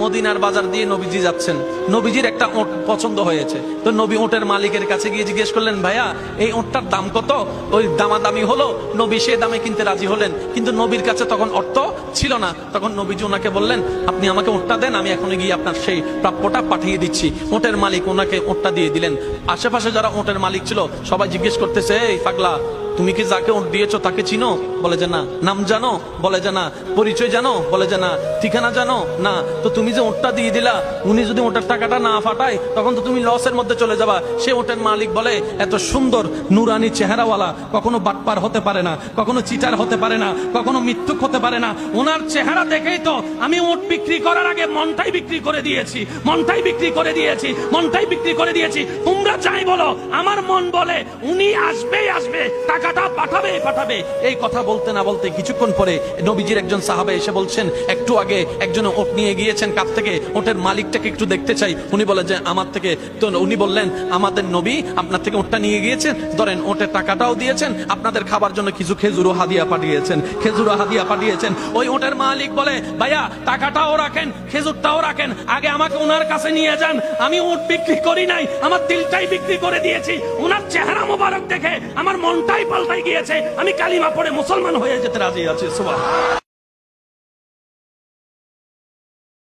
মদিনার বাজার দিয়ে নবীজি যাচ্ছেন, নবীজির একটা ওট পছন্দ হয়েছে। তো নবী ওটের মালিকের কাছে গিয়ে জিজ্ঞেস করলেন, ভাইয়া এই ওটটার দাম কত? ওই দামাদামি হলো, নবী সে দামে কিনতে রাজি হলেন, কিন্তু নবীর কাছে তখন অর্থ ছিল না। তখন নবীজি ওনাকে বললেন, আপনি আমাকে ওটটা দেন, আমি এখন গিয়ে আপনার সেই প্রাপ্যটা পাঠিয়ে দিচ্ছি। ওটের মালিক ওনাকে ওটটা দিয়ে দিলেন। আশেপাশে যারা ওটের মালিক ছিল সবাই জিজ্ঞেস করতেছে, এই পাগলা, তুমি কি যাকে ওট দিয়েছো তাকে চিনো? বলে যে না। নাম জানো? বলে যে না। পরিচয় জানো? বলে যে না। ঠিকানা জানো? না। তো তুমি যে ওটটা দিয়ে দিলা, উনি যদি ওটার টাকাটা না ফাটায় তখন তো তুমি লসের মধ্যে চলে যাবা। সে ওটের মালিক বলে, এত সুন্দর নুরানি চেহারাওয়ালা কখনো বাটপার হতে পারে না, কখনো চিটার হতে পারে না, কখনো মিথ্যুক হতে পারে না। ওনার চেহারা দেখেই তো আমি ওট বিক্রি করার আগে মনটাই বিক্রি করে দিয়েছি, মনটাই বিক্রি করে দিয়েছি, মনটাই বিক্রি করে দিয়েছি। তোমরা যাই বলো, আমার মন বলে উনি আসবেই আসবে, টাকাটা পাঠাবে পাঠাবে। এই কথা বলতে না বলতে কিছুক্ষণ পরে নবীজির একজন সাহাবা এসে বলছেন, একটু আগে একজন ওট নিয়ে গিয়েছেন কাছ থেকে, ওটের মালিকটাকে একটু দেখতে চাই। উনি বলেন যে আমার থেকে। তো উনি বললেন, আমাদের নবী আপনার থেকে ওটটা নিয়ে গিয়েছেন, ধরেন ওটের টাকাটাও দিয়েছেন, আপনাদের খাবার জন্য কিছু খেজুরও হাদিয়া পাঠিয়েছেন, খেজুরও হাদিয়া পাঠিয়েছেন। ওই ওটের মালিক বলে, ভাইয়া টাকাটাও রাখেন, খেজুরটাও রাখেন, আগে আমাকে ওনার কাছে নিয়ে যান। আমি ওট বিক্রি করি নাই, আমার দিলটাই বিক্রি করে দিয়েছি। ওনার চেহারা মোবারক দেখে আমার মনটাই পাল্টাই গিয়েছে, আমি কালিমা পড়ে মুসলমান হয়ে যেতে রাজি আছি। সুবহানাল্লাহ।